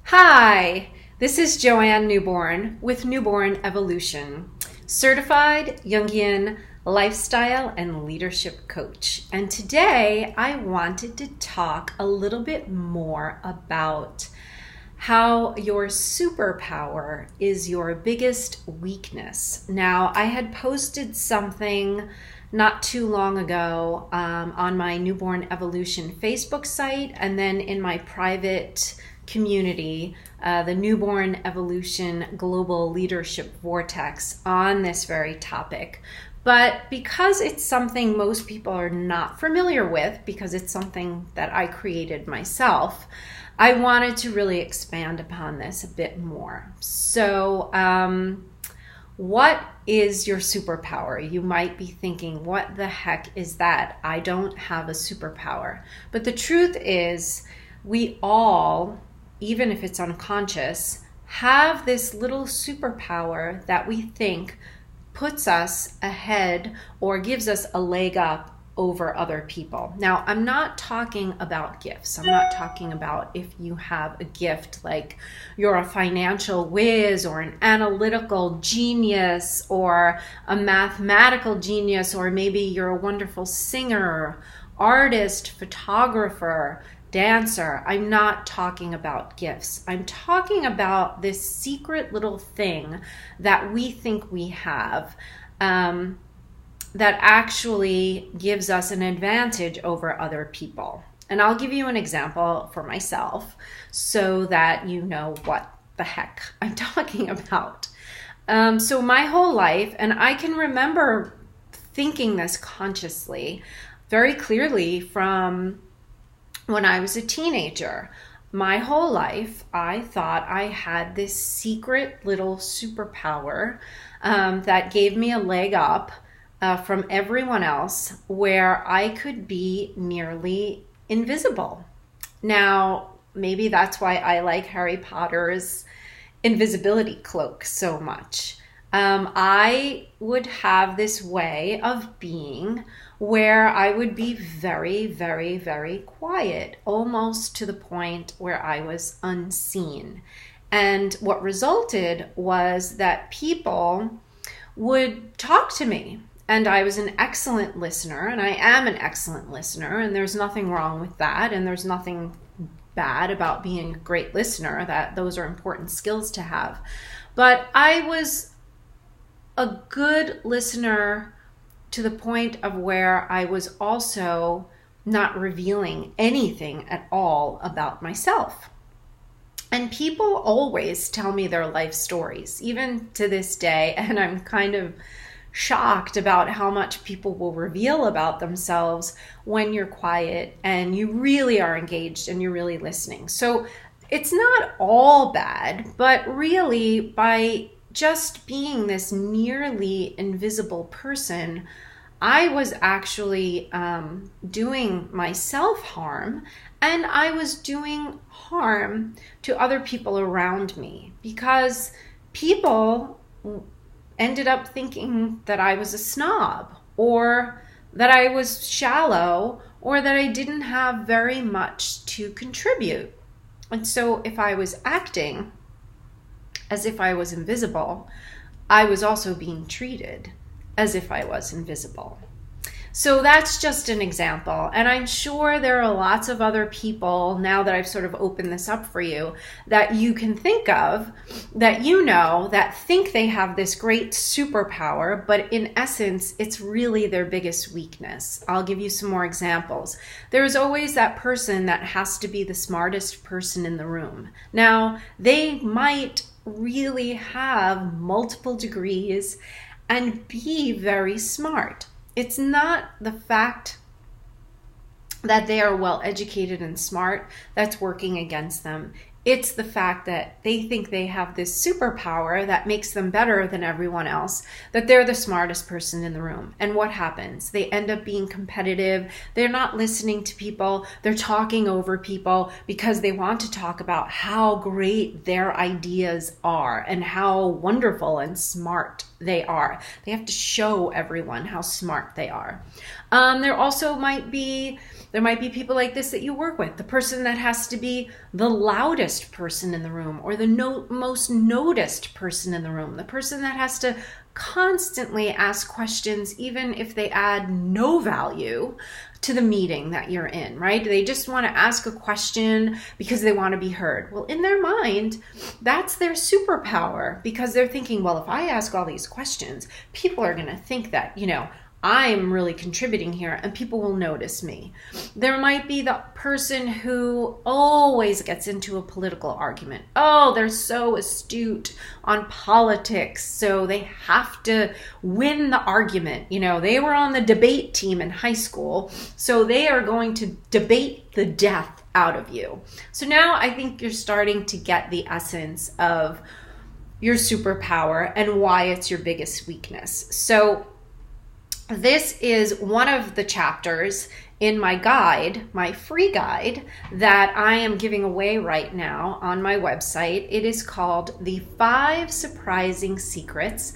Hi, this is Joanne Newborn with Newborn Evolution, certified Jungian lifestyle and leadership coach. And today I wanted to talk a little bit more about how your superpower is your biggest weakness. Now, I had posted something not too long ago on my Newborn Evolution Facebook site, and then in my private community, the Newborn Evolution Global Leadership Vortex, on this very topic. But because it's something most people are not familiar with, because it's something that I created myself, I wanted to really expand upon this a bit more. So, what is your superpower? You might be thinking, what the heck is that? I don't have a superpower. But the truth is, we all, even if it's unconscious, have this little superpower that we think puts us ahead or gives us a leg up over other people. Now, I'm not talking about gifts. I'm not talking about if you have a gift like you're a financial whiz or an analytical genius or a mathematical genius, or maybe you're a wonderful singer, artist, photographer, dancer. I'm not talking about gifts. I'm talking about this secret little thing that we think we have, that actually gives us an advantage over other people. And I'll give you an example for myself so that you know what the heck I'm talking about. So my whole life, and I can remember thinking this consciously, very clearly from when I was a teenager. My whole life, I thought I had this secret little superpower that gave me a leg up from everyone else, where I could be nearly invisible. Now, maybe that's why I like Harry Potter's invisibility cloak so much. I would have this way of being where I would be very, very, very quiet, almost to the point where I was unseen. And what resulted was that people would talk to me. And I was an excellent listener, and I am an excellent listener, and there's nothing wrong with that, and there's nothing bad about being a great listener. That those are important skills to have. But I was a good listener to the point of where I was also not revealing anything at all about myself. And people always tell me their life stories, even to this day, and I'm kind of shocked about how much people will reveal about themselves when you're quiet and you really are engaged and you're really listening. So it's not all bad, but really by just being this nearly invisible person, I was actually doing myself harm, and I was doing harm to other people around me, because people ended up thinking that I was a snob, or that I was shallow, or that I didn't have very much to contribute. And so if I was acting as if I was invisible, I was also being treated as if I was invisible. So that's just an example. And I'm sure there are lots of other people, now that I've sort of opened this up for you, that you can think of, that you know, that think they have this great superpower, but in essence, it's really their biggest weakness. I'll give you some more examples. There's always that person that has to be the smartest person in the room. Now, they might really have multiple degrees and be very smart. It's not the fact that they are well educated and smart that's working against them. It's the fact that they think they have this superpower that makes them better than everyone else, that they're the smartest person in the room. And what happens? They end up being competitive. They're not listening to people. They're talking over people because they want to talk about how great their ideas are and how wonderful and smart they are. They have to show everyone how smart they are. There also might be There might be people like this that you work with, the person that has to be the loudest person in the room, or the most noticed person in the room, the person that has to constantly ask questions even if they add no value to the meeting that you're in, right? They just want to ask a question because they want to be heard. Well, in their mind, that's their superpower, because they're thinking, well, if I ask all these questions, people are going to think that, I'm really contributing here and people will notice me. There might be the person who always gets into a political argument. Oh, they're so astute on politics, so they have to win the argument. They were on the debate team in high school, so they are going to debate the death out of you. So now I think you're starting to get the essence of your superpower and why it's your biggest weakness. So this is one of the chapters in my guide, my free guide, that I am giving away right now on my website. It is called The 5 Surprising Secrets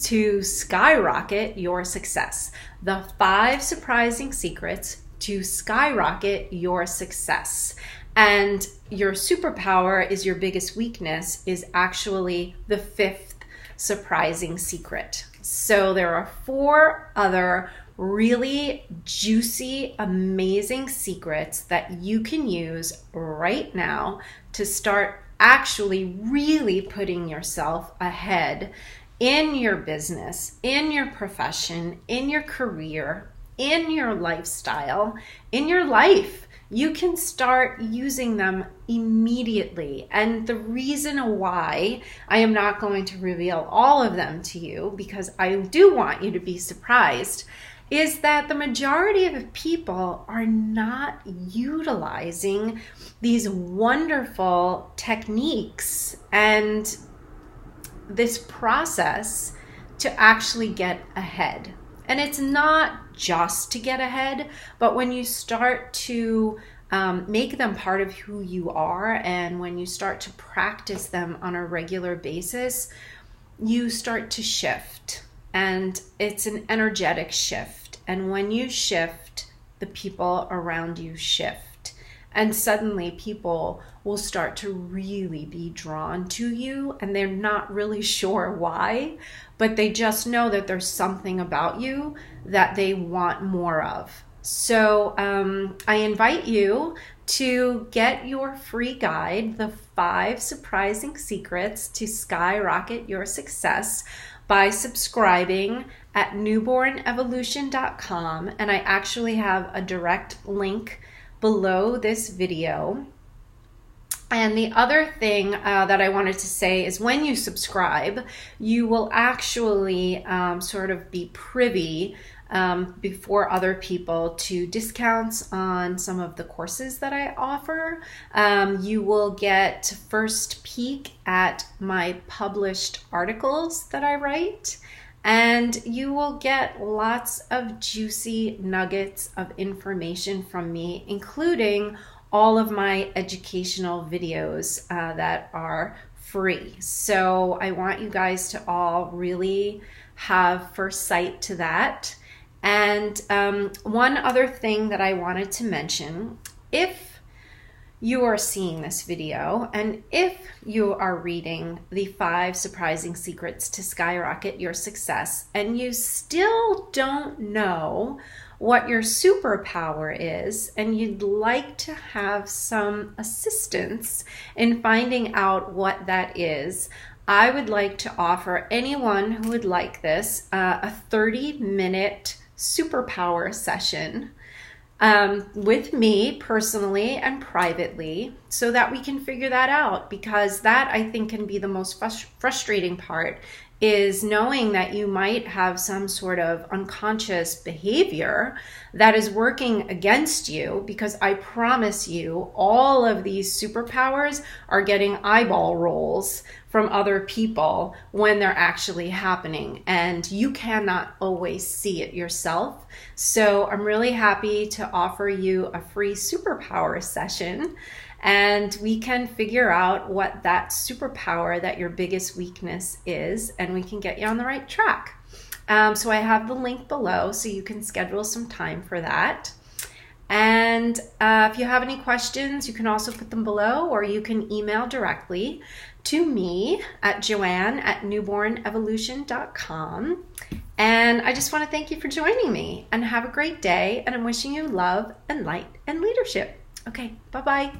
to Skyrocket Your Success. The 5 Surprising Secrets to Skyrocket Your Success. And your superpower is your biggest weakness is actually the 5th surprising secret. So there are 4 other really juicy, amazing secrets that you can use right now to start actually really putting yourself ahead in your business, in your profession, in your career, in your lifestyle, in your life. You can start using them immediately. And the reason why I am not going to reveal all of them to you, because I do want you to be surprised, is that the majority of people are not utilizing these wonderful techniques and this process to actually get ahead. And it's not just to get ahead, but when you start to make them part of who you are, and when you start to practice them on a regular basis, you start to shift. And it's an energetic shift. And when you shift, the people around you shift. And suddenly people will start to really be drawn to you, and they're not really sure why, but they just know that there's something about you that they want more of. So I invite you to get your free guide, The 5 Surprising Secrets to Skyrocket Your Success, by subscribing at newbornevolution.com. And I actually have a direct link below this video. And the other thing that I wanted to say is when you subscribe, you will actually sort of be privy before other people to discounts on some of the courses that I offer. You will get first peek at my published articles that I write. And you will get lots of juicy nuggets of information from me, including all of my educational videos that are free. So I want you guys to all really have first sight to that. And one other thing that I wanted to mention, if you are seeing this video, and if you are reading The 5 Surprising Secrets to Skyrocket Your Success, and you still don't know what your superpower is, and you'd like to have some assistance in finding out what that is, I would like to offer anyone who would like this a 30-minute superpower session with me personally and privately, so that we can figure that out, because that I think can be the most frustrating part, is knowing that you might have some sort of unconscious behavior that is working against you, because I promise you all of these superpowers are getting eyeball rolls from other people when they're actually happening, and you cannot always see it yourself. So I'm really happy to offer you a free superpower session, and we can figure out what that superpower that your biggest weakness is, and we can get you on the right track. So I have the link below so you can schedule some time for that. And if you have any questions, you can also put them below, or you can email directly to me at joanne@newbornevolution.com. And I just want to thank you for joining me, and have a great day. And I'm wishing you love and light and leadership. Okay, bye-bye.